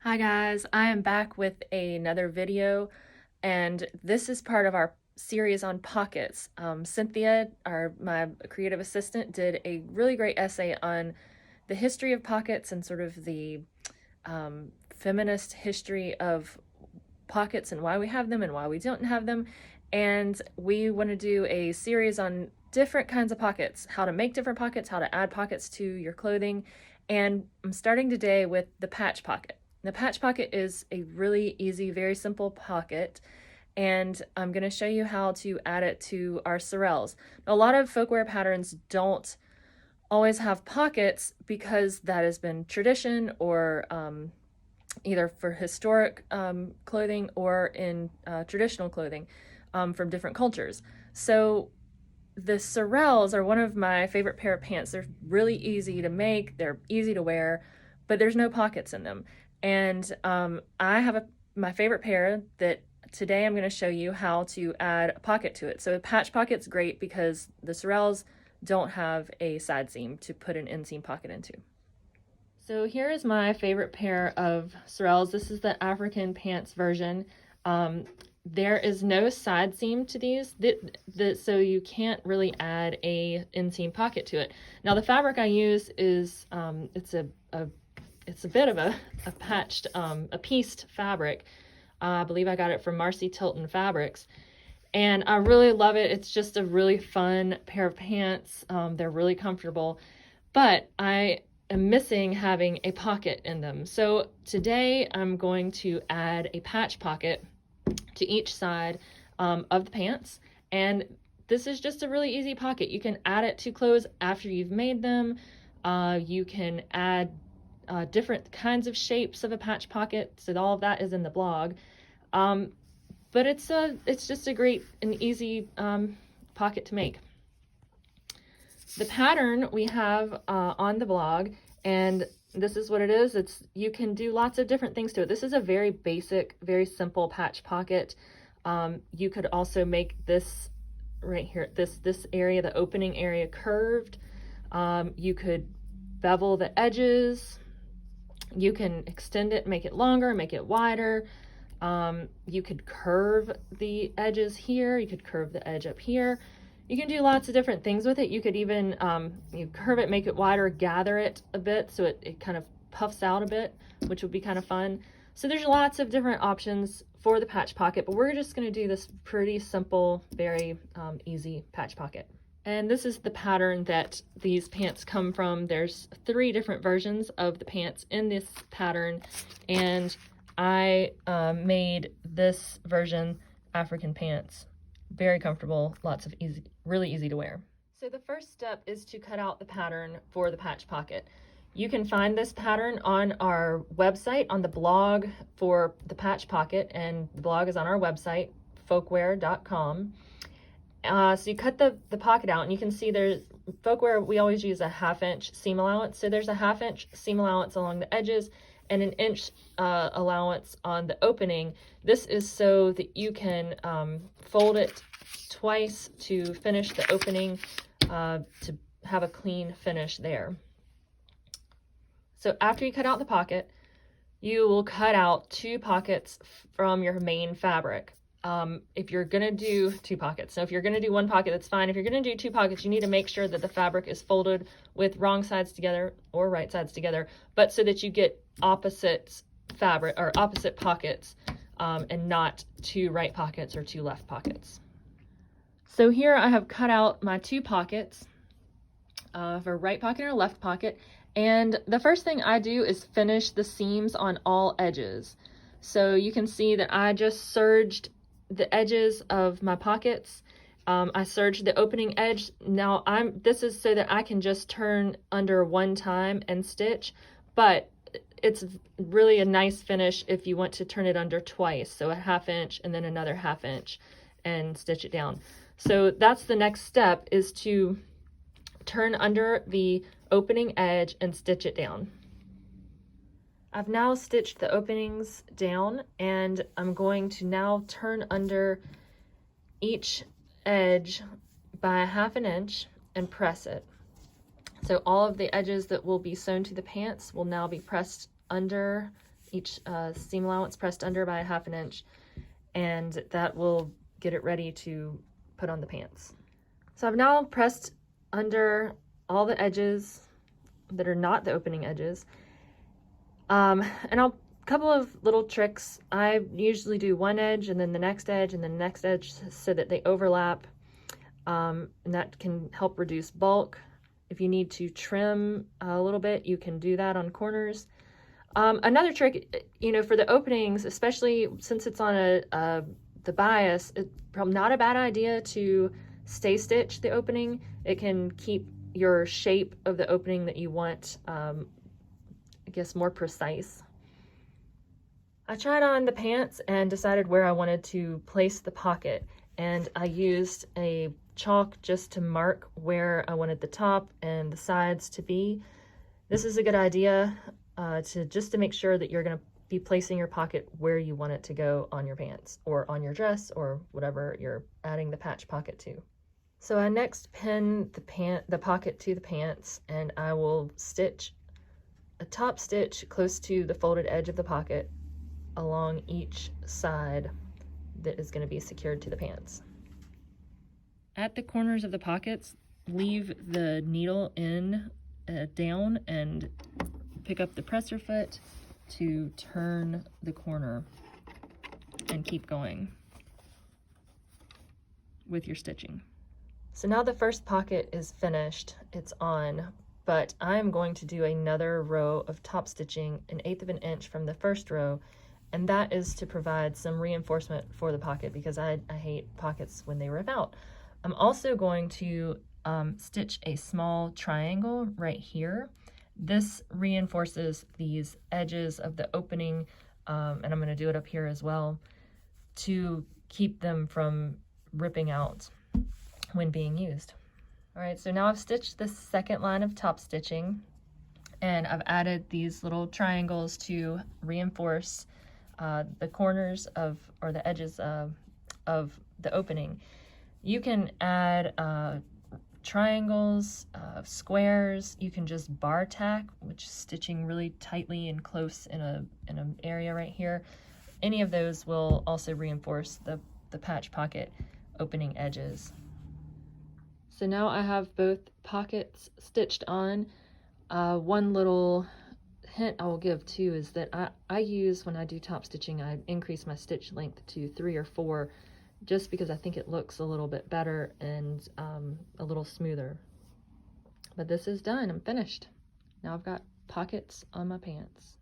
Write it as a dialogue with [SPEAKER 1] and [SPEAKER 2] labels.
[SPEAKER 1] Hi guys, I am back with another video, and this is part of our series on pockets. Cynthia, my creative assistant, did a really great essay on the history of pockets and sort of the feminist history of pockets and why we have them and why we don't have them. And we want to do a series on different kinds of pockets, how to make different pockets, how to add pockets to your clothing. And I'm starting today with the patch pocket. The patch pocket is a really easy, very simple pocket, and I'm going to show you how to add it to our sorels. Now, a lot of folkwear patterns don't always have pockets because that has been tradition or either for historic clothing or in traditional clothing from different cultures. So the sorels are one of my favorite pair of pants. They're really easy to make, they're easy to wear, but there's no pockets in them. And I have my favorite pair that today I'm going to show you how to add a pocket to it. So a patch pocket's great because the sorels don't have a side seam to put an inseam pocket into. So here is my favorite pair of sorels. This is the African pants version. There is no side seam to these, so you can't really add a inseam pocket to it. Now the fabric I use is it's a bit of a patched, a pieced fabric. I believe I got it from Marcy Tilton Fabrics, and I really love it. It's just a really fun pair of pants. They're really comfortable, but I am missing having a pocket in them. So today I'm going to add a patch pocket to each side of the pants, and this is just a really easy pocket. You can add it to clothes after you've made them. You can add different kinds of shapes of a patch pocket, so all of that is in the blog. But it's just a great and easy pocket to make. The pattern we have on the blog, and this is what it is. You can do lots of different things to it. This is a very basic, very simple patch pocket. You could also make this right here, this area, the opening area, curved. You could bevel the edges. You can extend it, make it longer, make it wider. You could curve the edges here. You could curve the edge up here. You can do lots of different things with it. You could even you curve it, make it wider, gather it a bit so it kind of puffs out a bit, which would be kind of fun. So there's lots of different options for the patch pocket, but we're just going to do this pretty simple, very easy patch pocket. And this is the pattern that these pants come from. There's 3 different versions of the pants in this pattern, and I made this version African pants. Very comfortable, lots of easy, really easy to wear. So the first step is to cut out the pattern for the patch pocket. You can find this pattern on our website, on the blog for the patch pocket, and the blog is on our website, folkwear.com. So you cut the pocket out, and you can see there's folkwear, we always use a 1/2 inch seam allowance. So there's a 1/2 inch seam allowance along the edges and an inch allowance on the opening. This is so that you can fold it twice to finish the opening to have a clean finish there. So after you cut out the pocket, you will cut out 2 pockets from your main fabric. If you're gonna do 2 pockets, so if you're gonna do 1 pocket, that's fine. If you're gonna do 2 pockets, you need to make sure that the fabric is folded with wrong sides together or right sides together, but so that you get opposite fabric or opposite pockets and not 2 right pockets or 2 left pockets. So here I have cut out my 2 pockets for right pocket or left pocket, and the first thing I do is finish the seams on all edges. So you can see that I just serged the edges of my pockets. I serged the opening edge. Now this is so that I can just turn under 1 time and stitch, but it's really a nice finish if you want to turn it under twice, so a 1/2 inch and then another 1/2 inch and stitch it down. So that's the next step, is to turn under the opening edge and stitch it down. I've now stitched the openings down, and I'm going to now turn under each edge by 1/2 inch and press it. So all of the edges that will be sewn to the pants will now be pressed under each seam allowance pressed under by 1/2 inch, and that will get it ready to put on the pants. So I've now pressed under all the edges that are not the opening edges. And couple of little tricks. I usually do one edge and then the next edge and then the next edge so that they overlap. And that can help reduce bulk. If you need to trim a little bit, you can do that on corners. Another trick, for the openings, especially since it's on the bias, it's probably not a bad idea to stay stitch the opening. It can keep your shape of the opening that you want, I guess, more precise. I tried on the pants and decided where I wanted to place the pocket, and I used a chalk just to mark where I wanted the top and the sides to be. This is a good idea to make sure that you're going to be placing your pocket where you want it to go on your pants or on your dress or whatever you're adding the patch pocket to. So I next pin the pocket to the pants, and I will stitch a top stitch close to the folded edge of the pocket along each side that is going to be secured to the pants. At the corners of the pockets, leave the needle in down and pick up the presser foot to turn the corner and keep going with your stitching. So now the first pocket is finished, it's on, but I'm going to do another row of top stitching 1/8 of an inch from the first row, and that is to provide some reinforcement for the pocket because I hate pockets when they rip out. I'm also going to stitch a small triangle right here. This reinforces these edges of the opening, and I'm going to do it up here as well to keep them from ripping out when being used. All right, so now I've stitched the second line of top stitching, and I've added these little triangles to reinforce the corners or the edges of the opening. You can add triangles, squares. You can just bar tack, which is stitching really tightly and close in an area right here. Any of those will also reinforce the patch pocket opening edges. So now I have both pockets stitched on. One little hint I will give too is that I use, when I do top stitching, I increase my stitch length to 3 or 4 just because I think it looks a little bit better and a little smoother. But this is done, I'm finished. Now I've got pockets on my pants.